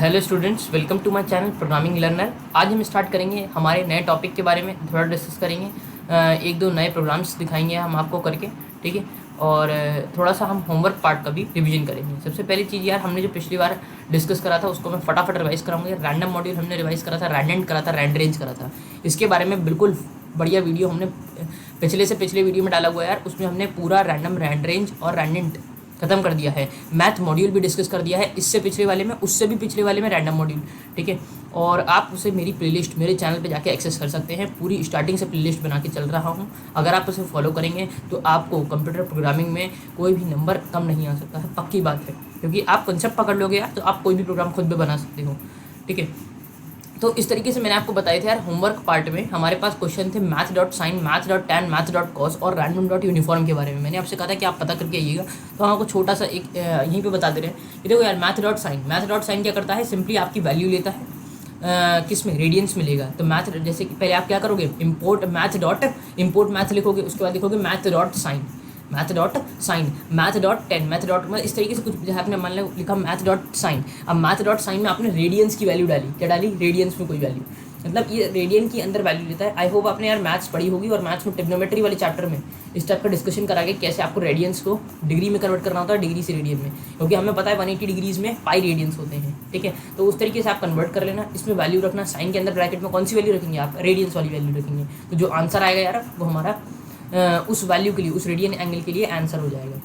Hello students, welcome to my channel programming learner. आज हम start करेंगे हमारे नए टॉपिक के बारे में, थोड़ा डिस्कस करेंगे। एक दो नए प्रोग्राम्स दिखाएंगे हम आपको करके, ठीक है। और थोड़ा सा हम होमवर्क पार्ट का भी रिवीजन करेंगे। सबसे पहली चीज़ यार, हमने जो पिछली बार डिस्कस करा था उसको मैं फटाफट रिवाइज कराऊंगा। रैंडम मॉड्यूल हमने रिवाइज करा था, रैंडेंट करा था, रैंड रेंज करा था। इसके बारे में बिल्कुल बढ़िया वीडियो हमने पिछले वीडियो में डाला हुआ है यार। उसमें हमने पूरा रैंडम, रैंड रेंज और रैंडेंट खत्म कर दिया है। मैथ मॉड्यूल भी डिस्कस कर दिया है इससे पिछले वाले में, उससे भी पिछले वाले में रैंडम मॉड्यूल, ठीक है। और आप उसे मेरी प्लेलिस्ट मेरे चैनल पे जाके एक्सेस कर सकते हैं। पूरी स्टार्टिंग से प्लेलिस्ट बना के चल रहा हूँ। अगर आप उसे फॉलो करेंगे तो आपको कंप्यूटर प्रोग्रामिंग में कोई भी नंबर कम नहीं आ सकता है, पक्की बात है। क्योंकि आप कंसेप्ट पकड़ लोगे यार तो आप कोई भी प्रोग्राम खुद भी बना सकते हो, ठीक है। तो इस तरीके से मैंने आपको बताए थे यार। होमवर्क पार्ट में हमारे पास क्वेश्चन थे math dot sine, math dot tan, math dot cos और रैंडम डॉट यूनिफॉर्म के बारे में। मैंने आपसे कहा था कि आप पता करके आइएगा, तो हम आपको छोटा सा एक यहीं पे बता दे रहे हैं कि देखो यार, मैथ डॉट साइन क्या करता है, सिंपली आपकी वैल्यू लेता है किस में, रेडियंस में लेगा। तो मैथ, जैसे कि पहले आप क्या करोगे, इम्पोर्ट मैथ लिखोगे, उसके बाद लिखोगे math dot sine, math dot tan, math dot, मतलब इस तरीके से कुछ। जैसे आपने मान लिखा मैथ डॉट साइन, अब मैथ डॉट साइन में आपने रेडियंस की वैल्यू डाली, क्या डाली, रेडियंस में कोई वैल्यू, मतलब ये रेडियन की अंदर वैल्यू लेता है। आई होप आपने यार मैथ्स पढ़ी होगी, और मैथ्स में ट्रिग्नोमेट्री वाले चैप्टर में इस टाइप का डिस्कशन करा के कैसे आपको रेडियंस को डिग्री में कन्वर्ट करना होता है, डिग्री से रेडियन में, क्योंकि हमें पता है 180 डिग्रीज में पाई रेडियंस होते हैं, ठीक है। तो उस तरीके से आप कन्वर्ट कर लेना, इसमें वैल्यू रखना, साइन के अंदर ब्रैकेट में कौन सी वैल्यू रखेंगे आप, रेडियंस वाली वैल्यू रखेंगे। तो जो आंसर आएगा यार वो हमारा उस वैल्यू के लिए, उस रेडियन एंगल के लिए आंसर हो जाएगा।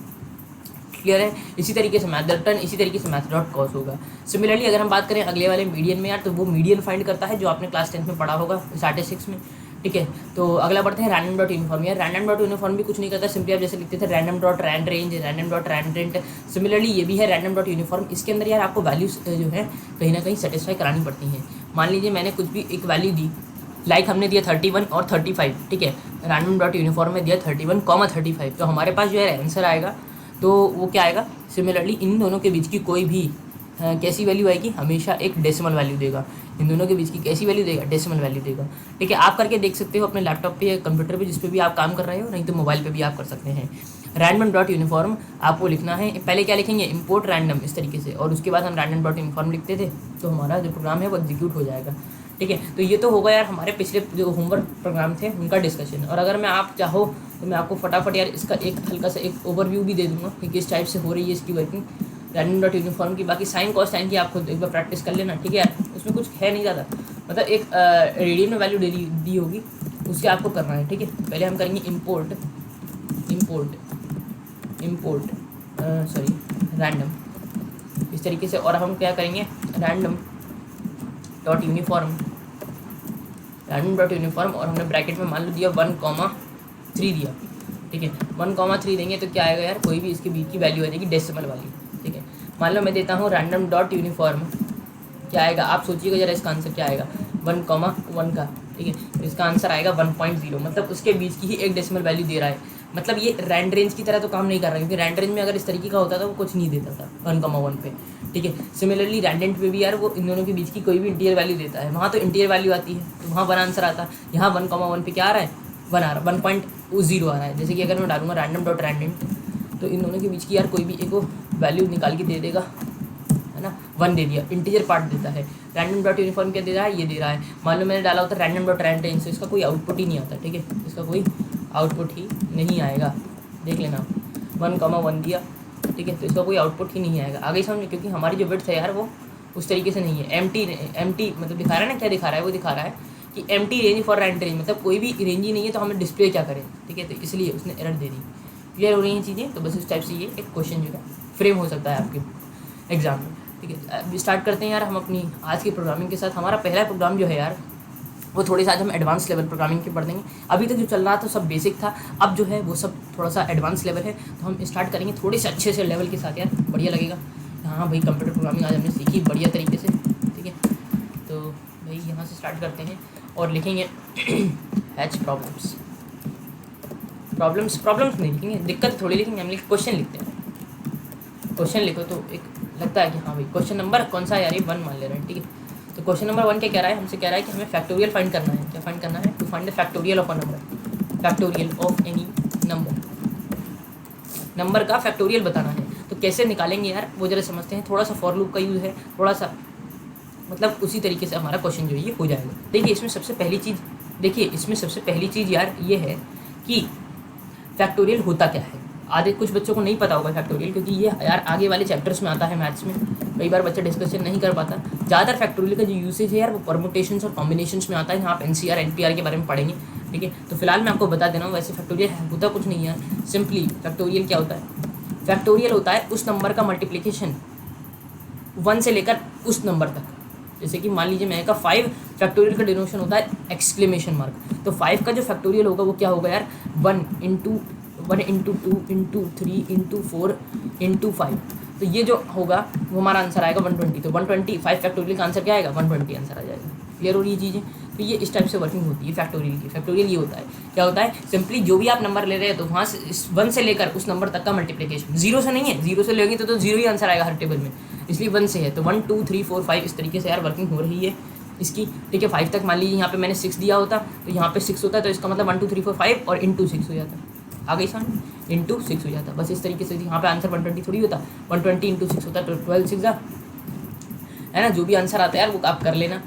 क्लियर है। इसी तरीके से मैथ डॉट टर्न, इसी तरीके से मैथ डॉट कॉस होगा। सिमिलरली अगर हम बात करें अगले वाले मीडियन में यार, तो वो मीडियन फाइंड करता है, जो आपने क्लास 10 में पढ़ा होगा, स्टैटिस्टिक्स में, ठीक है। तो अगला बढ़ते हैं रैंडम डॉट यूनिफॉर्म। यार रैंडम डॉट यूनिफॉर्म भी कुछ नहीं करता, सिंपली आप जैसे लिखते थे random dot randrange, random dot randint, similarly ये भी है रैंडम डॉट यूनिफॉर्म। इसके अंदर यार आपको वैल्यूज जो है कहीं ना कहीं सेटिस्फाई करानी पड़ती हैं। मान लीजिए मैंने कुछ भी एक वैल्यू दी, लाइक हमने दिया 31 और 35, ठीक है। रैंडम डॉट यूनिफॉर्म में दिया 31,35, तो हमारे पास जो है आंसर आएगा, तो वो क्या आएगा, सिमिलरली इन दोनों के बीच की कोई भी कैसी वैल्यू आएगी, हमेशा एक डेसिमल वैल्यू देगा। इन दोनों के बीच की कैसी वैल्यू देगा, डेसिमल वैल्यू देगा, ठीक है। आप करके देख सकते हो अपने लैपटॉप पे या कंप्यूटर पे, जिस पे भी आप काम कर रहे हो, नहीं तो मोबाइल पे भी आप कर सकते हैं। रैंडम डॉट यूनिफॉर्म आपको लिखना है, पहले क्या लिखेंगे, इंपोर्ट रैंडम, इस तरीके से, और उसके बाद हम रैंडम डॉट यूनिफॉर्म लिखते थे, तो हमारा जो प्रोग्राम है वो एग्जीक्यूट हो जाएगा, ठीक है। तो ये तो होगा यार हमारे पिछले जो होमवर्क प्रोग्राम थे उनका डिस्कशन। और अगर मैं आप चाहो तो मैं आपको फटाफट यार इसका एक हल्का सा एक ओवरव्यू भी दे दूंगा कि किस टाइप से हो रही है इसकी वर्किंग रैंडम डॉट यूनिफॉर्म की। बाकी साइन कॉस टाइम की आप खुद एक बार प्रैक्टिस कर लेना, ठीक है यार। उसमें कुछ है नहीं ज़्यादा, मतलब एक रेडियन में वैल्यू दी होगी, उसके आपको करना है, ठीक है। पहले हम करेंगे इम्पोर्ट रैंडम, इस तरीके से। और हम क्या करेंगे, रैंडम डॉट यूनिफॉर्म, और हमने ब्रैकेट में मान लो दिया 1,3 दिया, ठीक है। 1,3 देंगे तो क्या आएगा यार, कोई भी इसके बीच की वैल्यू आ जाएगी डेसिमल वाली, ठीक है। मान लो मैं देता हूँ रैंडम डॉट यूनिफॉर्म, क्या आएगा आप सोचिएगा जरा, इसका आंसर क्या आएगा, 1,1 का, ठीक है। तो इसका आंसर आएगा 1.0, मतलब उसके बीच की ही एक डेसिमल वैल्यू दे रहा है। मतलब ये रैंड रेंज की तरह तो काम नहीं कर रहा है, क्योंकि रैंड रेंज में अगर इस तरीके का होता था वो कुछ नहीं देता था 1,1 पे, ठीक है। सिमिलरली रैंडेंट पे भी यार वो इन दोनों के बीच की कोई भी इंटीरियर वैल्यू देता है, वहाँ तो इंटीरियर वैल्यू आती है, तो वहाँ 1 आंसर आता है। यहाँ 1,1 पे क्या आ रहा है, 1 आ रहा है, 1.0 आ रहा है। जैसे कि अगर मैं डालूंगा रैंडम डॉट रैंडेंट, तो इन दोनों के बीच की यार कोई भी एक वैल्यू निकाल के दे देगा, है ना। 1 दे दिया, इंटीजर पार्ट देता है। रैंडम डॉट यूनिफॉर्म क्या दे रहा है, ये दे रहा है। मान लो मैंने डाला होता रैंडम डॉट रैंडेंट, तो इसका कोई आउटपुट ही नहीं आता, ठीक है। इसका कोई आउटपुट ही नहीं आएगा, देख लेना। 1,1 दिया, ठीक है, तो इसका कोई आउटपुट ही नहीं आएगा। आगे समझ, क्योंकि हमारी जो विड्थ है यार वो उस तरीके से नहीं है। एम्प्टी मतलब दिखा रहा है ना, क्या दिखा रहा है, वो दिखा रहा है कि empty range for randrange, मतलब कोई भी रेंज ही नहीं है, तो हमें डिस्प्ले क्या करें, ठीक है। तो इसलिए उसने एरर दे दी। क्लियर हो रही हैं चीज़ें। तो बस इस टाइप से ये एक क्वेश्चन जो है फ्रेम हो सकता है आपके एग्जाम में, ठीक है। अभी स्टार्ट करते हैं यार हम अपनी आज की प्रोग्रामिंग के साथ। हमारा पहला प्रोग्राम जो है यार वो थोड़ी सा आज हम एडवांस लेवल प्रोग्रामिंग के पढ़ देंगे। अभी तक जो चल रहा था सब बेसिक था, अब जो है वो सब थोड़ा सा एडवांस लेवल है, तो हम स्टार्ट करेंगे थोड़े से अच्छे से लेवल के साथ यार, बढ़िया लगेगा। हाँ भाई, कंप्यूटर प्रोग्रामिंग आज हमने सीखी बढ़िया तरीके से, ठीक है। तो भाई यहाँ से स्टार्ट करते हैं और लिखेंगे हैच प्रॉब्लम्स नहीं लिखेंगे, दिक्कत थोड़ी लिखेंगे, हम क्वेश्चन लिखते हैं। क्वेश्चन लिखो तो एक लगता है कि हाँ भाई क्वेश्चन नंबर कौन सा यार, ये 1 मान ले रहे हैं, ठीक है। तो क्वेश्चन नंबर 1 क्या कह रहा है, हमसे कह रहा है कि हमें फैक्टोरियल फाइंड करना है। क्या फाइंड करना है, to find the factorial of a number, factorial of any number का फैक्टोरियल बताना है। तो कैसे निकालेंगे यार वो जरा समझते हैं। थोड़ा सा फॉर लूप का यूज़ है, थोड़ा सा मतलब उसी तरीके से हमारा क्वेश्चन जो है ये हो जाएगा। देखिए इसमें सबसे पहली चीज़ यार ये है कि फैक्टोरियल होता क्या है। आधे कुछ बच्चों को नहीं पता होगा फैक्टोरियल, क्योंकि ये यार आगे वाले चैप्टर्स में आता है मैथ्स में, कई बार बच्चा डिस्कशन नहीं कर पाता। ज़्यादातर फैक्टोरियल का जो यूसेज है यार वो परमुटेशंस और कॉम्बिनेशंस में आता है, जहाँ आप NCR NPR के बारे में पढ़ेंगे, ठीक है। तो फिलहाल मैं आपको बता दे रहा हूँ, वैसे फैक्टोरियल होता कुछ नहीं है। सिंपली फैक्टोरियल क्या होता है, फैक्टोरियल होता है उस नंबर का मल्टीप्लिकेशन 1 से लेकर उस नंबर तक। जैसे कि मान लीजिए मैंने कहा 5, फैक्टोरियल का डिनोशन होता है एक्सक्लेमेशन मार्क। तो 5 का जो फैक्टोरियल होगा वो क्या होगा यार, 1 इंटू 2 इंटू 3 इंटू 4 इंटू 5। तो ये जो होगा वो हमारा आंसर आएगा 120। तो 120 5 फैक्टोरियल का आंसर क्या आएगा, 120 आंसर आ जाएगा। क्लियर हो रही है चीज़ें। तो ये इस टाइप से वर्किंग होती है फैक्टोरियल की। फैक्टोरियल ये होता है, क्या होता है, सिंपली जो भी आप नंबर ले रहे हैं तो वहाँ से 1 से लेकर उस नंबर तक का मल्टीप्लिकेशन। 0 से नहीं है, 0 से लेंगे तो 0 ही आंसर आएगा हर टेबल में, इसलिए 1 से है। तो 1 2 3 4 5 इस तरीके से यार वर्किंग हो रही है इसकी, ठीक है। 5 तक मान लीजिए यहाँ पे मैंने 6 दिया होता, तो यहाँ पे 6 होता है, तो इसका मतलब 1 2 3 4 5 और इंटू 6 हो जाता, आ गई समझ, इंटू 6 हो जाता। बस इस तरीके से यहाँ पे आंसर 120 थोड़ी होता, 120 इंटू 6 होता, तो 12 6 है ना। जो भी आंसर आता है यार वो आप कर लेना,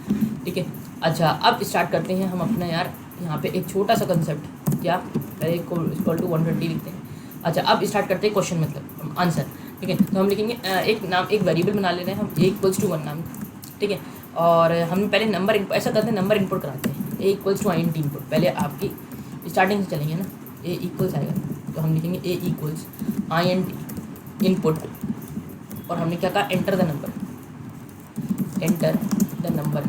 ठीक है। अच्छा अब स्टार्ट करते हैं हम अपना यार यहाँ पे एक छोटा सा कंसेप्ट, क्या पहले इक्वल टू 120 लिखते हैं। अच्छा अब स्टार्ट करते हैं क्वेश्चन मतलब आंसर, ठीक है। तो हम लिखेंगे एक वेरिएबल बना ले रहे हैं हम a=1 नाम, ठीक है। और हम पहले नंबर ऐसा करते हैं, नंबर इनपुट कराते हैं, a=int इनपुट। पहले आपकी स्टार्टिंग से चलेंगे ना, a इक्वल्स आएगा तो हम लिखेंगे a=int इनपुट, और हमने क्या कहा, एंटर द नंबर।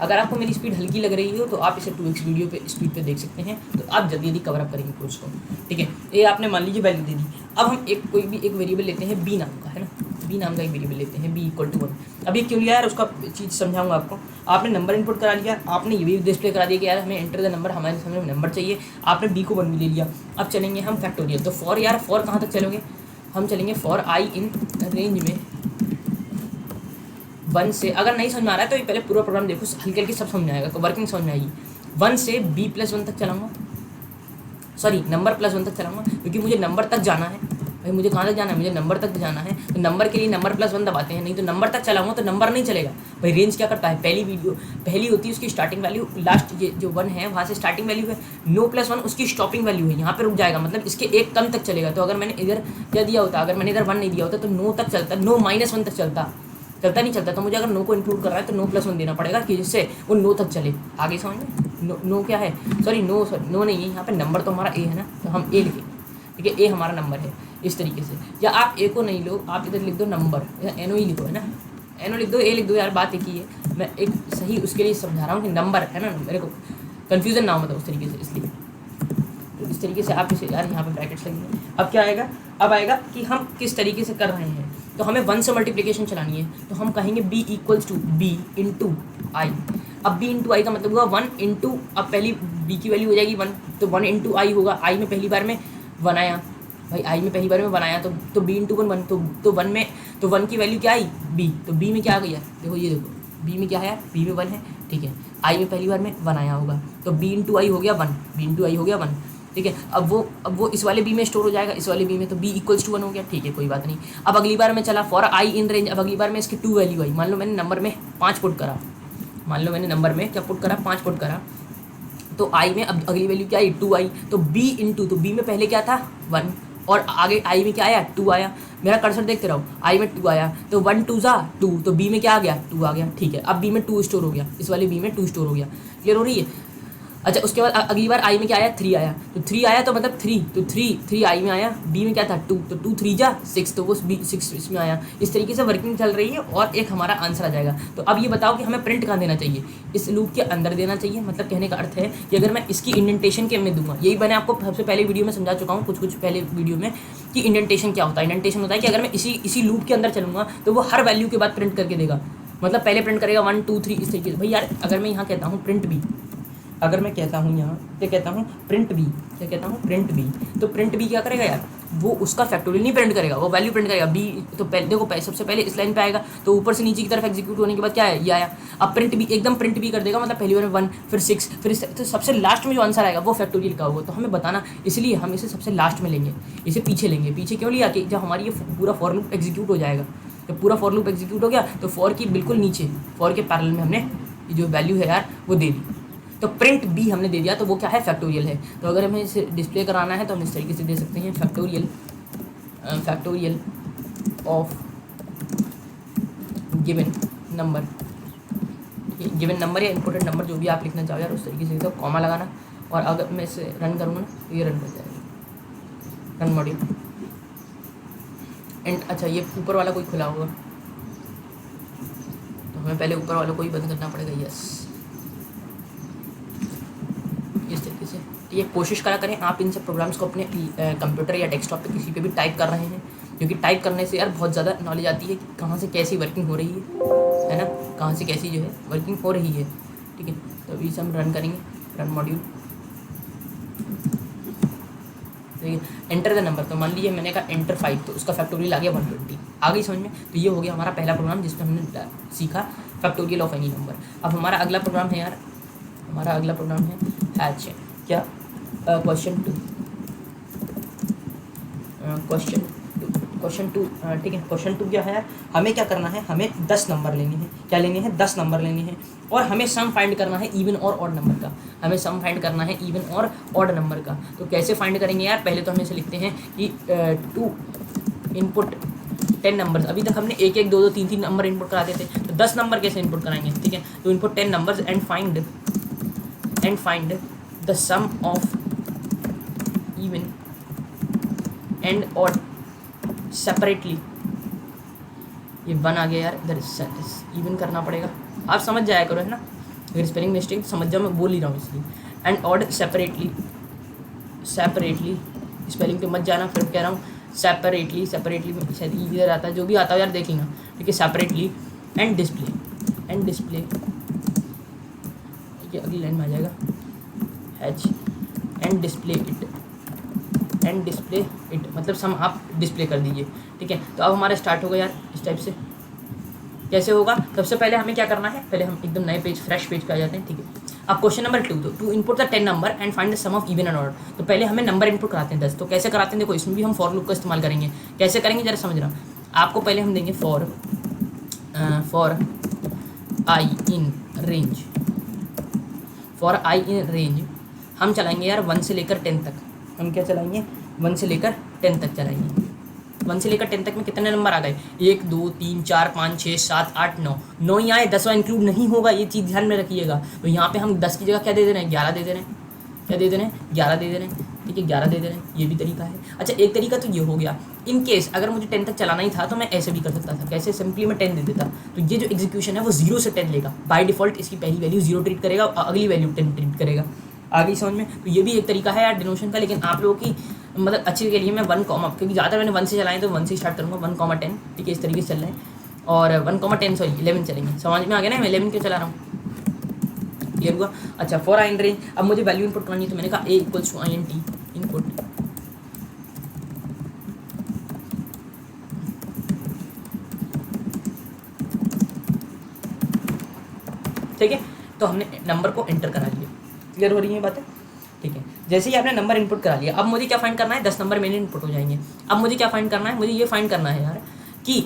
अगर आपको मेरी स्पीड हल्की लग रही हो तो आप इसे 2x वीडियो पे स्पीड पे देख सकते हैं, तो आप जल्दी कवर अप करेंगे कोर्स को, ठीक है। ये आपने मान लीजिए वैल्यू दे दी। अब हम कोई भी एक वेरिएबल लेते हैं b नाम का, है ना, b नाम का एक वेरिएबल लेते हैं b=1। अब ये क्यों लिया यार, उसका चीज़ समझाऊंगा आपको। आपने नंबर इनपुट करा लिया, आपने ये भी डिस्प्ले करा दिया कि यार हमें एंटर द नंबर, हमारे सामने नंबर चाहिए, आपने b को 1 भी ले लिया। अब चलेंगे हम फैक्टोरियल। तो फॉर यार फॉर कहाँ तक चलोगे, हम चलेंगे फॉर i इन रेंज में 1 से। अगर नहीं समझ में आ रहा है तो ये पहले पूरा प्रोग्राम देखो, हल्के हल्के सब समझ में आएगा, तो वर्किंग समझ में आएगी। 1 से b+1 तक चलाऊंगा, सॉरी नंबर +1 तक चलाऊंगा, क्योंकि मुझे नंबर तक जाना है भाई। मुझे कहाँ तक जाना है, मुझे नंबर तक जाना है। तो नंबर के लिए नंबर +1 दबाते हैं, नहीं तो नंबर तक चलाऊंगा तो नंबर नहीं चलेगा भाई। रेंज क्या करता है, पहली होती है उसकी स्टार्टिंग वैल्यू, लास्ट ये जो 1 है वहाँ से स्टार्टिंग वैल्यू है, नो +1 उसकी स्टॉपिंग वैल्यू है, यहाँ पे रुक जाएगा, मतलब इसके एक कम तक चलेगा। तो अगर मैंने इधर क्या दिया होता, अगर मैंने इधर 1 नहीं दिया होता तो नो तक चलता, नो -1 तक चलता नहीं चलता। तो मुझे अगर नो को इंक्लूड कर रहा है तो नो +1 देना पड़ेगा कि जिससे वो नो तक चले। आगे समझ में, नो क्या है, सॉरी नो नहीं है, यहाँ पे नंबर तो हमारा ए है ना, तो हम ए लिखें, ठीक है। ए हमारा नंबर है इस तरीके से। या आप ए को नहीं लो, आप इधर लिख दो नंबर, एनो ही लिखो, है ना, एनो लिख दो, ए लिख दो, यार बात एक ही है। मैं एक सही उसके लिए समझा रहा हूँ कि नंबर है ना, मेरे को कन्फ्यूज़न ना हो मतलब उस तरीके से, इसलिए तो इस तरीके से आप इसे यार यहाँ पे ब्रैकेट्स लगेंगे। अब क्या आएगा, अब आएगा कि हम किस तरीके से कर रहे हैं। तो हमें 1 से मल्टीप्लिकेशन चलानी है, तो हम कहेंगे b = b × i। अब b × i का मतलब हुआ 1 इंटू, अब पहली b की वैल्यू हो जाएगी 1, तो 1 × i होगा। i में पहली बार में 1 आया भाई, i में पहली बार में 1 आया, तो b × 1 तो 1 में, तो 1 की वैल्यू क्या आई b, तो b में क्या आ गया, देखो ये देखो b में क्या है, b में 1 है, ठीक है। i में पहली बार में 1 आया होगा, तो b × i हो गया 1, b × i हो गया 1, ठीक है। अब वो इस वाले बी में स्टोर हो जाएगा, इस वाले बी में, तो b = 1 हो गया, ठीक है, कोई बात नहीं। अब अगली बार में चला फॉर i इन रेंज, अब अगली बार में इसकी 2 वैल्यू आई। मान लो मैंने नंबर में 5 पुट करा, मान लो मैंने नंबर में क्या पुट करा, 5 पुट करा, तो i में अब अगली वैल्यू क्या आई, 2 आई, तो b × तो b में पहले क्या था 1, और आगे i में क्या आया 2 आया। मेरा कर्सर देखते रहो, i में 2 आया, तो 1 2 2, तो b में क्या आ गया 2 आ गया, ठीक है। अब b में 2 स्टोर हो गया, इस वाले b में 2 स्टोर हो गया, क्लियर हो रही है। अच्छा उसके बाद अगली बार i में क्या आया 3 आया, तो 3 आया तो मतलब 3, तो 3 i में आया, b में क्या था 2, तो 2 3 जा 6, तो वो 6 इसमें आया। इस तरीके से वर्किंग चल रही है और एक हमारा आंसर आ जाएगा। तो अब ये बताओ कि हमें प्रिंट कहाँ देना चाहिए, इस लूप के अंदर देना चाहिए। मतलब कहने का अर्थ है कि अगर मैं इसकी इंडेंटेशन के में दूंगा, यही मैंने आपको सबसे पहले वीडियो में समझा चुका हूँ, कुछ पहले वीडियो में, कि इंडेंटेशन क्या होता है। इंडेंटेशन होता है कि अगर मैं इसी लूप के अंदर चलूँगा तो वो हर वैल्यू के बाद प्रिंट करके देगा, मतलब पहले प्रिंट करेगा 1 2 3 इस तरीके से। भाई यार अगर मैं यहाँ कहता हूँ प्रिंट बी, अगर मैं कहता हूँ यहाँ क्या कहता हूँ प्रिंट बी, क्या कहता हूँ प्रिंट बी, तो प्रिंट बी क्या करेगा यार, वो उसका फैक्टोरियल नहीं प्रिंट करेगा, वो वैल्यू प्रिंट करेगा बी। तो पहले देखो सबसे पहले इस लाइन पे आएगा, तो ऊपर से नीचे की तरफ एग्जीक्यूट होने के बाद क्या है ये आया। अब प्रिंट बी एकदम प्रिंट बी कर देगा, मतलब पहली बार में 1 फिर 6 फिर तो सबसे लास्ट में जो आंसर आएगा वो फैक्टोरियल का होगा। तो हमें बताना, इसलिए हम इसे सबसे लास्ट में लेंगे, इसे पीछे लेंगे। पीछे क्यों लिया कि जब हमारी ये पूरा फॉर लूप एग्जीक्यूट हो जाएगा, जब पूरा फॉर लूप एग्जीक्यूट हो गया तो फॉर की बिल्कुल नीचे फॉर के पैरेलल में हमने जो वैल्यू है यार वो दे दी, तो प्रिंट बी हमने दे दिया, तो वो क्या है, फैक्टोरियल है। तो अगर हमें इसे डिस्प्ले कराना है तो हम इस तरीके से दे सकते हैं, factorial of given number, given number या इम्पोर्टेंट नंबर जो भी आप लिखना चाहो यार उस तरीके से, तो कॉमा लगाना। और अगर मैं इसे रन करूँगा ना तो ये रन कर जाएगा, रन मॉड्यूल एंड। अच्छा ये ऊपर वाला कोई खुला होगा तो हमें पहले ऊपर वाला को ही बंद करना पड़ेगा, यस इस तरीके से। तो ये कोशिश करा करें आप इन सब प्रोग्राम्स को अपने कंप्यूटर या डेस्कटॉप पे किसी पे भी टाइप कर रहे हैं, क्योंकि टाइप करने से यार बहुत ज़्यादा नॉलेज आती है कि कहाँ से कैसी वर्किंग हो रही है ना, कहाँ से कैसी जो है वर्किंग हो रही है, ठीक है। तो अभी से हम रन करेंगे, रन मॉड्यूल, देखिए एंटर द नंबर। तो मान लीजिए मैंने कहा एंटर 5, तो उसका फैक्टोरियल आ गया 120, आ गई समझ में। तो ये हो गया हमारा पहला प्रोग्राम जिसमें हमने सीखा फैक्टोरियल ऑफ एनी नंबर। अब हमारा अगला प्रोग्राम है यार, हमारा अगला प्रोग्राम है हैच, क्या क्वेश्चन टू, ठीक है। क्वेश्चन 2 क्या है यार, हमें क्या करना है, हमें 10 नंबर लेने हैं, क्या लेने हैं, 10 नंबर लेने हैं, और हमें सम फाइंड करना है इवन और ऑड नंबर का, हमें सम फाइंड करना है इवन और ऑड नंबर का। तो कैसे फाइंड करेंगे यार, पहले तो हम इसे लिखते हैं कि टू इनपुट 10 नंबर्स। अभी तक हमने 1 1 2 2 3 3 नंबर इनपुट कराते थे, तो 10 नंबर कैसे इनपुट कराएंगे, ठीक है। तो input 10 numbers and find the sum of even and odd separately. ये 1 आ गया यार, इधर इवन करना पड़ेगा, आप समझ जाया करो है ना, अगर स्पेलिंग मिस्टेक समझ जाओ, मैं बोल ही रहा हूँ इसलिए। एंड ऑड सेपरेटली स्पेलिंग पे मत जाना, फिर कह रहा हूँ सेपरेटली शायद इधर आता है, जो भी आता है यार देख लेना, ठीक है। सेपरेटली एंड डिस्प्ले ये अगली लाइन में आ जाएगा, हैच एंड डिस्प्ले इट मतलब सम आप डिस्प्ले कर दीजिए, ठीक है। तो अब हमारा स्टार्ट होगा यार इस टाइप से। कैसे होगा, सबसे पहले हमें क्या करना है, पहले हम एकदम नए पेज फ्रेश पेज पे आ जाते हैं, ठीक है। अब question number 2, to input the 10 number and find the sum of even and odd. तो पहले हमें नंबर इनपुट कराते हैं 10, तो कैसे कराते हैं देखो, इसमें भी हम फॉर लूप का इस्तेमाल करेंगे। कैसे करेंगे जरा समझ रहा हूँ आपको, पहले हम देंगे फॉर आई इन रेंज, हम चलाएंगे यार 1 से लेकर 10 तक। हम क्या चलाएंगे, 1 से लेकर 10 तक चलाएंगे। 1 से लेकर 10 तक में कितने नंबर आ गए, 1 2 3 4 5 6 7 8 9, 9 ही आए, 10वां इंक्लूड नहीं होगा, ये चीज़ ध्यान में रखिएगा। तो यहाँ पे हम 10 की जगह क्या दे दे रहे हैं, 11 दे दे रहे हैं, क्या दे दे रहे हैं, 11 दे दे रहे हैं, ठीक है 11 दे दे रहे हैं, ये भी तरीका है। अच्छा एक तरीका तो ये हो गया, इन केस अगर मुझे 10 तक चलाना ही था तो मैं ऐसे भी कर सकता था, कैसे, सिंपली मैं 10 दे देता। तो ये जो एग्जीक्यूशन है वो 0 से 10 लेगा, बाय डिफॉल्ट इसकी पहली वैल्यू 0 ट्रीट करेगा और अगली वैल्यू 10 ट्रीट करेगा। आगे समझ में, तो ये भी एक तरीका है यार डिनोशन का, लेकिन आप लोगों की मतलब अच्छे के लिए मैं 1, क्योंकि ज़्यादा मैंने 1 से चलाएं तो 1 से स्टार्ट करूँगा, 1,10, ठीक है इस तरीके से चल रहे हैं। और 1,10 सॉरी 11 चलेंगे, समझ में आ गया ना, मैं 11 क्यों चला रहा हूँ, क्लियर हुआ। अच्छा फॉर आई इन रेंज, अब मुझे वैल्यू इनपुट करनी है, तो मैंने कहा a = int इनपुट, ठीक है। तो हमने नंबर को एंटर करा लिया, क्लियर हो रही है बातें, ठीक है। जैसे ही आपने नंबर इनपुट करा लिया, अब मुझे क्या फाइंड करना है, 10 नंबर मेरे इनपुट हो जाएंगे। अब मुझे क्या फाइंड करना है, मुझे ये फाइंड करना है यार कि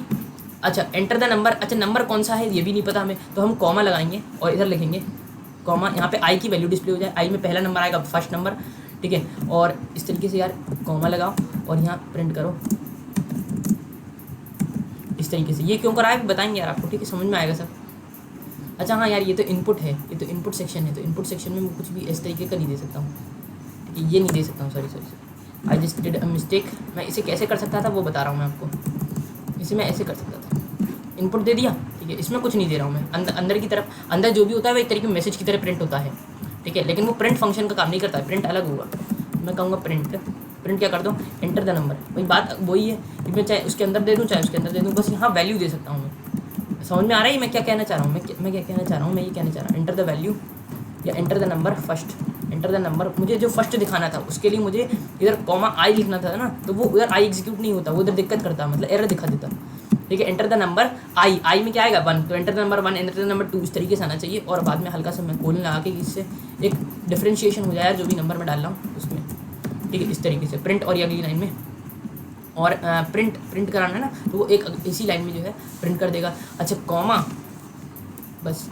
अच्छा एंटर द नंबर, अच्छा नंबर कौन सा है ये भी नहीं पता हमें, तो हम कॉमा लगाएंगे और इधर लिखेंगे कॉमा, यहाँ पे आई की वैल्यू डिस्प्ले हो जाए, आई में पहला नंबर आएगा, फर्स्ट नंबर, ठीक है। और इस तरीके से यार कॉमा लगाओ और यहाँ प्रिंट करो इस तरीके से। ये क्यों करा है बताएंगे यार आपको, ठीक है, समझ में आएगा सब। अच्छा हाँ यार ये तो इनपुट है, ये तो इनपुट सेक्शन है, तो इनपुट सेक्शन में मैं कुछ भी इस तरीके का नहीं दे सकता हूँ, ठीक है, ये नहीं दे सकता हूँ, sorry I just did a mistake. मैं इसे कैसे कर सकता था वो बता रहा हूँ मैं आपको, इसे मैं ऐसे कर सकता था, इनपुट दे दिया, ठीक है, इसमें कुछ नहीं दे रहा हूँ मैं, अंदर की तरफ, अंदर जो भी होता है वो एक तरीके मैसेज की तरह प्रिंट होता है, ठीक है, लेकिन वो प्रिंट फंक्शन का काम नहीं करता है, प्रिंट अलग होगा। मैं कहूँगा प्रिंट क्या कर दूँ, एंटर द नंबर, वही बात वही है कि मैं चाहे उसके अंदर दे दूँ चाहे उसके अंदर दे दूँ, बस यहाँ वैल्यू दे सकता हूँ मैं। समझ में आ रहा है मैं क्या कहना चाह रहा हूँ, मैं क्या कहना चाह रहा हूँ, मैं ये कहना चाह रहा हूँ एंटर द वैल्यू या enter the number first, enter the number मुझे जो फर्स्ट दिखाना था उसके लिए मुझे इधर कॉमा आई लिखना था ना, तो वो उधर आई एग्जीक्यूट नहीं होता, वो उधर दिक्कत करता, मतलब एरर दिखा देता, ठीक है। एंटर द नंबर आई में क्या आएगा 1, तो enter the number 1, enter the number 2, इस तरीके से आना चाहिए। और बाद में हल्का सा मैं कोलन लगा के इससे एक डिफ्रेंशिएशन हो जाए जो भी नंबर मैं डाल रहा हूँ उसमें, ठीक है, इस तरीके से प्रिंट। और ये अगली लाइन में और प्रिंट कराना है ना, तो वो एक इसी लाइन में जो है प्रिंट कर देगा। अच्छा कॉमा, बस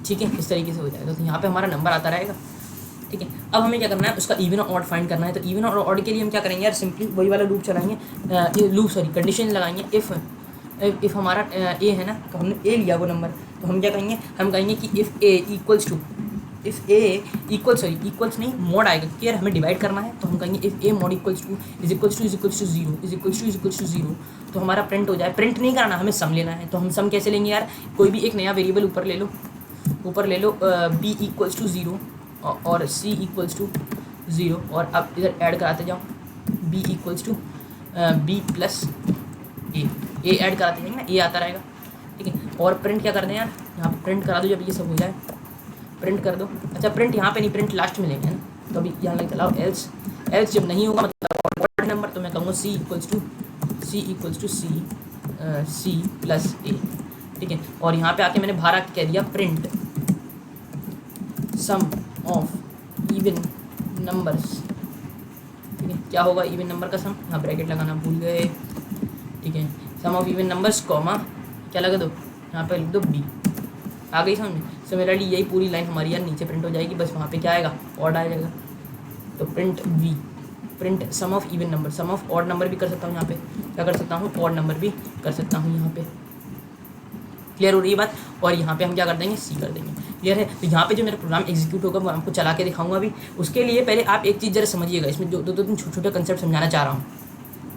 ठीक है, इस तरीके से हो जाएगा। तो यहाँ पे हमारा नंबर आता रहेगा, ठीक है। अब हमें क्या करना है, उसका इवन और ऑड फाइंड करना है। तो इवन और ऑड के लिए हम क्या करेंगे यार, सिंपली वही वाला लूप चलाएंगे, कंडीशन लगाएंगे। इफ़ हमारा ए है ना, तो हमने ए लिया वो नंबर, तो हम क्या कहेंगे, हम कहेंगे कि इफ़ ए इक्वल्स नहीं मॉड आएगा, क्योंकि यार हमें डिवाइड करना है। तो हम कहेंगे if a mod equals to zero, तो हमारा प्रिंट हो जाए। प्रिंट नहीं कराना, हमें सम लेना है। तो हम सम कैसे लेंगे यार, कोई भी एक नया वेरिएबल ऊपर ले लो, बी इक्वल्स टू ज़ीरो और सी इक्वल्स टू ज़ीरो, और अब इधर ऐड कराते जाओ, b equals to B plus a add कराते जाएंगे ना, ए आता रहेगा, ठीक है। और प्रिंट क्या कर दें यार, यहाँ पे प्रिंट करा दो, जब ये सब हो जाए प्रिंट कर दो। अच्छा प्रिंट यहाँ पे नहीं, प्रिंट लास्ट में लेंगे ना, तो अभी यहाँ लग चलाओ एल्स जब नहीं होगा मतलब ऑड नंबर, तो मैं कहूँगा सी equals to C plus A, ठीक है। और यहाँ पे आके मैंने बाहर आके कह दिया print sum of even numbers, ठीक है। क्या होगा इवन नंबर का सम, यहाँ ब्रैकेट लगाना भूल गए, ठीक है। सम ऑफ इवन नंबर्स कॉमा क्या लगा दो, यहाँ पे लिख दो बी, आ गई समझ। सिमिलरली यही पूरी लाइन हमारी यार नीचे प्रिंट हो जाएगी, बस वहाँ पे क्या आएगा, ऑड आ जाएगा। तो print v, print sum of even number, sum of odd number भी कर सकता हूँ यहाँ पे, क्या कर सकता हूँ, ऑड नंबर भी कर सकता हूँ यहाँ पे। क्लियर हो रही है बात। और यहाँ पे हम क्या कर देंगे, सी कर देंगे। क्लियर है। तो यहाँ पे जो मेरा प्रोग्राम एग्जीक्यूट होगा वो आपको चला के दिखाऊंगा अभी। उसके लिए पहले आप एक चीज़ जरा समझिएगा, इसमें जो दो तीन छोटे छोटे कंसेप्ट समझाना चाह रहा हूँ।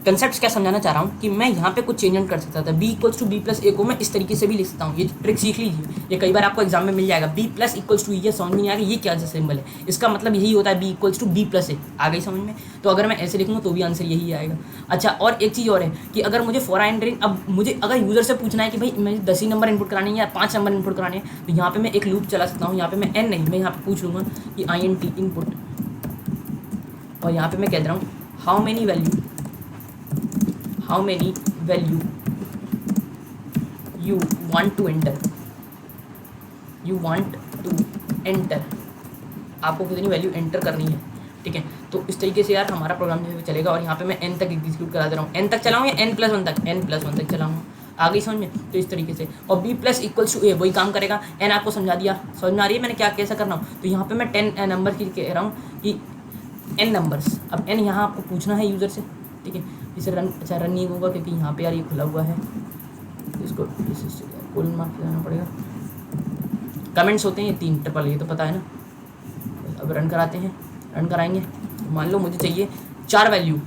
कंसेप्ट क्या समझाना चाह रहा हूँ कि मैं यहाँ पे कुछ चेंज कर सकता था। B equals to B plus A को मैं इस तरीके से भी लिख सकता हूँ, ये ट्रिक सीख लीजिए, ये कई बार आपको एग्जाम में मिल जाएगा। बी प्लस इक्वल्स टू, ये समझ में नहीं आ गया ये क्या सिंबल है, इसका मतलब यही होता है B equals to B plus A, आ गई समझ में। तो अगर मैं ऐसे लिखूँगा तो भी आंसर यही आएगा। अच्छा और एक चीज़ और है कि अगर मुझे फॉर आई एंड अब मुझे अगर यूज़र से पूछना है कि भाई मैं 10 ही नंबर इनपुट कराने हैं या 5 नंबर इनपुट कराने हैं, तो यहाँ पे मैं एक लूप चला सकता हूँ। यहाँ पे मैं एन नहीं, मैं यहाँ पे पूछ लूँगा कि INT इनपुट, और यहाँ पे मैं कह रहा हूँ how many value you want to enter, आपको कितनी वैल्यू एंटर करनी है, ठीक है। तो इस तरीके से यार हमारा प्रोग्राम जो है चलेगा। और यहाँ पे मैं n तक एग्जीक्यूट करा दे रहा हूँ, n तक चलाऊँ या n+1 तक, n+1 तक चलाऊँ, आ गई समझ में। तो इस तरीके से, और b प्लस इक्वल्स टू ए वही काम करेगा। n आपको समझा दिया, समझ में आ रही है मैंने क्या कैसा करना हूँ। तो यहाँ पे मैं 10 नंबर की कह रहा हूँ कि n नंबर्स, अब n यहाँ आपको पूछना है यूज़र से, ठीक है। इसे रन, अच्छा रन नहीं होगा क्योंकि यहाँ पे यार ये खुला हुआ है, इसको फुल मार्क लगाना पड़ेगा। कमेंट्स होते हैं ये 3 ट्रिपल, ये तो पता है ना। अब रन कराते हैं, रन कराएंगे। मान लो मुझे चाहिए 4 वैल्यू,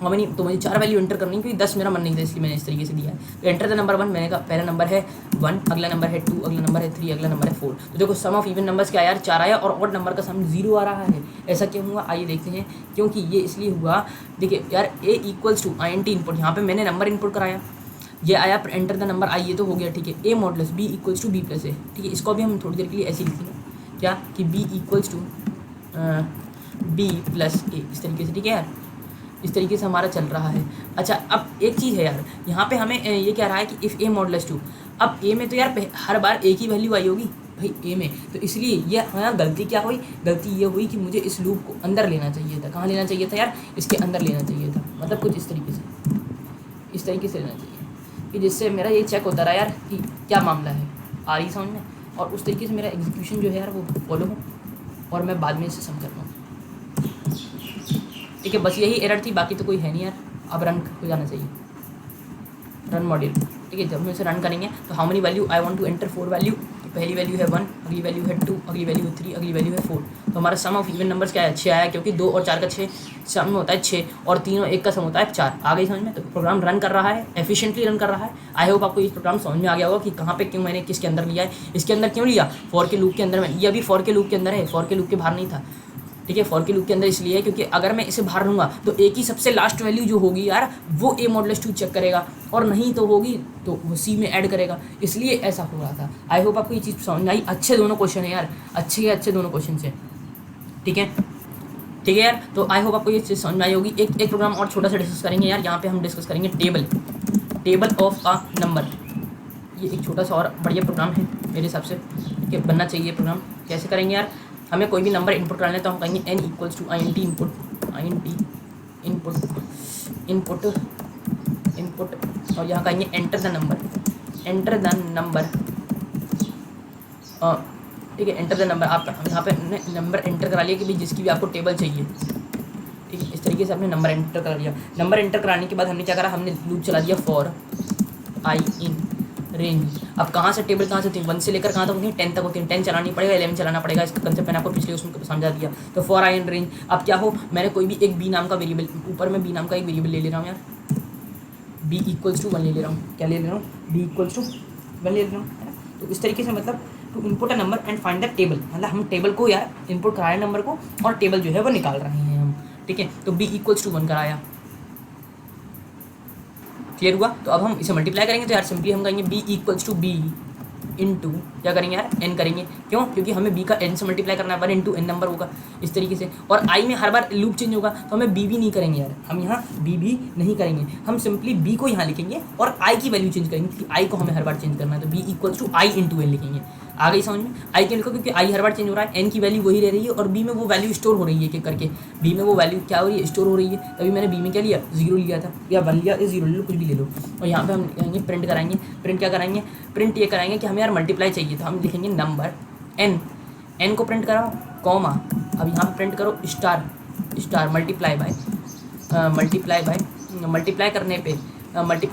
हाँ नहीं, तो मुझे 4 वैल्यू एंटर करनी है क्योंकि 10 मेरा मन नहीं था, इसलिए मैंने इस तरीके से दिया है। तो एंटर द नंबर 1, मैंने कहा पहला नंबर है 1, अगला नंबर है 2, अगला नंबर है 3, अगला नंबर है 4। तो देखो सम ऑफ इवन नंबर्स क्या यार 4 आया, और ऑड नंबर का सम 0 आ रहा है। ऐसा क्यों हुआ आइए देखते हैं। क्योंकि ये इसलिए हुआ, देखिए यार ए इक्वल्स टू INT इनपुट, यहाँ पे मैंने नंबर इनपुट कराया, ये आया एंटर द नंबर आई, ये तो हो गया, ठीक है। A models B equals to B plus A, ठीक है। इसको भी हम थोड़ी देर के लिए ऐसे लिखेंगे क्या कि B equals to B plus A, इस तरीके से, ठीक है यार। इस तरीके से हमारा चल रहा है। अच्छा अब एक चीज़ है यार, यहाँ पे हमें ये कह रहा है कि इफ़ ए मॉडल्स टू, अब ए में तो यार हर बार एक ही वैल्यू आई होगी भाई ए में, तो इसलिए ये यहाँ गलती क्या हुई, गलती ये हुई कि मुझे इस लूप को अंदर लेना चाहिए था। कहाँ लेना चाहिए था यार, इसके अंदर लेना चाहिए था, मतलब कुछ इस तरीके से लेना चाहिए कि जिससे मेरा ये चेक होता रहा यार कि क्या मामला है, आ रही समझ में, और उस तरीके से मेरा एग्जीक्यूशन जो है यार वो फॉलो हो और मैं बाद में इसे सम कर पाऊँ, ठीक है। बस यही एरर थी, बाकी तो कोई है नहीं यार। अब रन हो जाना चाहिए, रन मॉड्यूल, ठीक है। जब हम इसे रन करेंगे तो how many value I want to enter 4 value, तो पहली वैल्यू है 1, अगली वैल्यू है 2, अगली वैल्यू है 3, अगली वैल्यू है 4। तो हमारा सम ऑफ इवन नंबर्स क्या है, 6 आया, क्योंकि 2 और 4 का 6 सम होता है 6, और 3 और 1 का सम होता है 4। आ गई समझ में। तो प्रोग्राम रन कर रहा है, एफिशिएंटली रन कर रहा है। आई होप आपको ये प्रोग्राम समझ में आ गया होगा कि कहाँ पे क्यों मैंने किसके अंदर लिया है, इसके अंदर क्यों लिया, फॉर के लूप के अंदर में। ये अभी फॉर के लूप के अंदर है, फॉर के लूप के बाहर नहीं था, ठीक है। फॉर के लूप के अंदर इसलिए है क्योंकि अगर मैं इसे बाहर लूँगा तो एक ही सबसे लास्ट वैल्यू जो होगी यार वो ए मॉडल्स 2 चेक करेगा, और नहीं तो होगी तो वो सी में ऐड करेगा, इसलिए ऐसा हो रहा था। आई होप आपको ये चीज़ समझ आई। अच्छे दोनों क्वेश्चन है यार, अच्छे दोनों क्वेश्चन है, ठीक है यार। तो आई होप आपको ये चीज़ समझ में आई होगी। एक प्रोग्राम और छोटा सा डिस्कस करेंगे यार, यहाँ पे हम डिस्कस करेंगे टेबल ऑफ अ नंबर। ये एक छोटा सा और बढ़िया प्रोग्राम है मेरे हिसाब से कि बनना चाहिए प्रोग्राम। कैसे करेंगे यार, हमें कोई भी नंबर इनपुट कराना है तो हम कहेंगे n equals to INT input, input और यहाँ कहेंगे एंटर द नंबर, ठीक है। एंटर द नंबर, आप यहाँ पे नंबर एंटर करा लिया कि भाई जिसकी भी आपको टेबल चाहिए, ठीक है। इस तरीके से हमने नंबर एंटर करा लिया। नंबर एंटर कराने के बाद हमने क्या करा, हमने लूप चला दिया फॉर आई इन रेंज। अब कहाँ से टेबल कहाँ से होती है, 1 से लेकर कहाँ तक होती है, 10 तक होती है। 10 चलानी पड़ेगा, 11 चलाना पड़ेगा, इसका कंसेप्ट मैंने आपको पिछले उसमें समझा दिया। तो फॉर आई इन रेंज, अब क्या हो, मैंने कोई भी एक बी नाम का वेरिएबल, ऊपर में बी नाम का एक वेरिएबल ले ले रहा हूँ यार, b = 1 ले ले रहा हूँ। क्या ले ले रहा हूँ, b = 1 ले ले रहा हूँ, है ना। तो इस तरीके से मतलब to input a number and find the table, मतलब हम टेबल को यार इनपुट कराया नंबर को और टेबल जो है वो निकाल रहे हैं हम, ठीक है। तो b = 1 कराया, क्लियर हुआ। तो अब हम इसे मल्टीप्लाई करेंगे तो यार सिंपली हम कहेंगे b = b इंटू क्या करेंगे यार n करेंगे, क्यों, क्योंकि हमें b का n से मल्टीप्लाई करना है, 1 × n नंबर होगा इस तरीके से। और i में हर बार लूप चेंज होगा तो हमें b भी नहीं करेंगे यार, हम यहाँ b भी नहीं करेंगे, हम सिंपली b को यहाँ लिखेंगे और i की वैल्यू चेंज करेंगे, क्योंकि i को हमें हर बार चेंज करना है। तो b = i × n लिखेंगे। आ गई समझ में, i क्यों लिखो, क्योंकि i हर बार चेंज हो रहा है, n की वैल्यू वही रह रही है और b में वो वैल्यू स्टोर हो रही है कि करके, b में वो वैल्यू क्या हो रही है, स्टोर हो रही है। तभी मैंने b में क्या लिया, 0 लिया था, या 1 लिया या 0 ले लो, कुछ भी ले लो। और यहाँ पे हम कहेंगे प्रिंट कराएंगे, प्रिंट क्या कराएंगे, प्रिंट ये कराएंगे कि हमें यार मल्टीप्लाई चाहिए, तो हम लिखेंगे नंबर n को प्रिंट कराओ कॉमा, अब यहाँ पे प्रिंट करो स्टार मल्टीप्लाई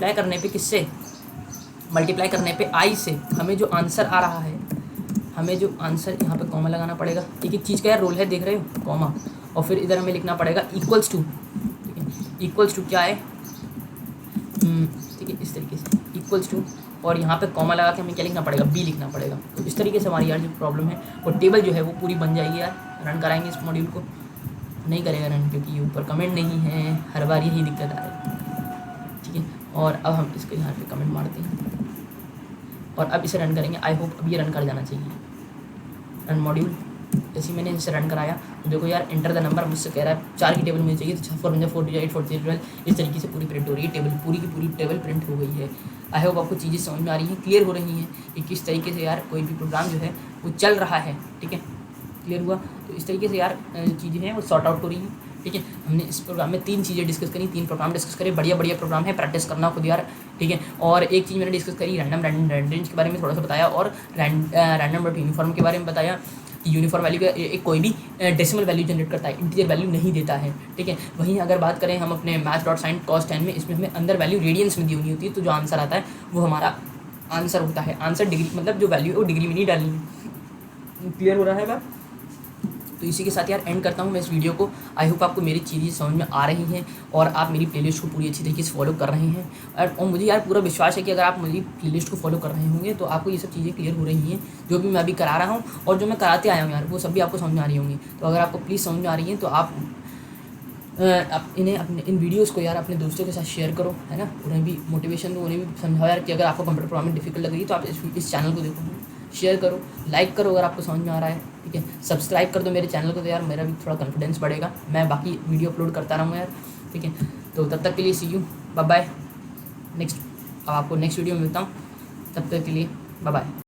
करने पे किससे, मल्टीप्लाई करने पे i से हमें जो आंसर आ रहा है, हमें जो आंसर, यहाँ पे कॉमा लगाना पड़ेगा, एक एक चीज़ का यार रोल है, देख रहे हो, कॉमा, और फिर इधर हमें लिखना पड़ेगा इक्वल्स टू, ठीक है। इक्वल्स टू क्या है, ठीक है, इस तरीके से इक्वल्स टू, और यहाँ पे कॉमा लगा के हमें क्या लिखना पड़ेगा, b लिखना पड़ेगा। तो इस तरीके से हमारी यार जो प्रॉब्लम है वो टेबल जो है वो पूरी बन जाएगी यार। रन कराएंगे इस मॉड्यूल को, नहीं करेगा रन क्योंकि ये ऊपर कमेंट नहीं है, हर बार यही दिक्कत आ रही है, ठीक है। और अब हम इसको यहाँ पे कमेंट मारते हैं और अब इसे रन करेंगे। आई होप अब ये रन कर जाना चाहिए, रन मॉड्यूल। जैसे मैंने इसे रन कराया तो देखो यार एंटर द नंबर मुझसे कह रहा है 4 की टेबल मुझे चाहिए, तो 4 × 4 = 8 4 × 12, इस तरीके से पूरी प्रिंट हो रही है टेबल, पूरी की पूरी टेबल प्रिंट हो गई है। आई होप आपको चीज़ें समझ में आ रही हैं, क्लियर हो रही हैं कि किस तरीके से यार कोई भी प्रोग्राम जो है वो चल रहा है, ठीक है, क्लियर हुआ। तो इस तरीके से यार चीज़ें हैं वो सॉर्ट आउट हो रही हैं, ठीक है। हमने इस प्रोग्राम में 3 चीज़ें डिस्कस करी, 3 प्रोग्राम डिस्कस करे, बढ़िया प्रोग्राम है, प्रैक्टिस करना खुद यार, ठीक है। और एक चीज़ मैंने डिस्कस करी रैंडम रेंज के बारे में थोड़ा सा बताया, और रैंडम डॉट यूनिफॉर्म के बारे में बताया कि यूनिफॉर्म वैल्यू का एक कोई भी डेसिमल वैल्यू जनरेट करता है, इंटीजर वैल्यू नहीं देता है, ठीक है। वहीं अगर बात करें हम अपने maths.sin cos 10 में, इसमें हमें अंदर वैल्यू रेडियंस में दी हुई होती है, तो जो आंसर आता है वो हमारा आंसर होता है, आंसर डिग्री, मतलब जो वैल्यू है वो डिग्री में नहीं डालनी है, क्लियर हो रहा है बात। तो इसी के साथ यार एंड करता हूँ मैं इस वीडियो को। आई होप आपको मेरी चीज़ें समझ में आ रही हैं और आप मेरी प्लेलिस्ट को पूरी अच्छी तरीके से फॉलो कर रहे हैं। और मुझे यार पूरा विश्वास है कि अगर आप मेरी प्लेलिस्ट को फॉलो कर रहे होंगे तो आपको ये सब चीज़ें क्लियर हो रही हैं, जो भी मैं अभी करा रहा हूँ और जो मैं कराते आया हूँ यार, वो सब भी आपको समझ में आ रही होंगी। तो अगर आपको प्लीज़ समझ में आ रही हैं तो आप इन्हें अपने इन वीडियोज़ को यार अपने दोस्तों के साथ शेयर करो, है ना, उन्हें भी मोटिवेशन दो, उन्हें भी समझाओ यार कि अगर आपको कंप्यूटर प्रोग्रामिंग डिफिकल्ट लग रही है तो आप इस चैनल को देखो, शेयर करो, लाइक करो अगर आपको समझ में आ रहा है, ठीक है। सब्सक्राइब कर दो मेरे चैनल को, तो यार मेरा भी थोड़ा कॉन्फिडेंस बढ़ेगा, मैं बाकी वीडियो अपलोड करता रहूँगा यार, ठीक है। तो तब तक के लिए सी यू, बाय बाय। नेक्स्ट, अब आपको नेक्स्ट वीडियो में मिलता हूँ, तब तक के लिए बाय बाय।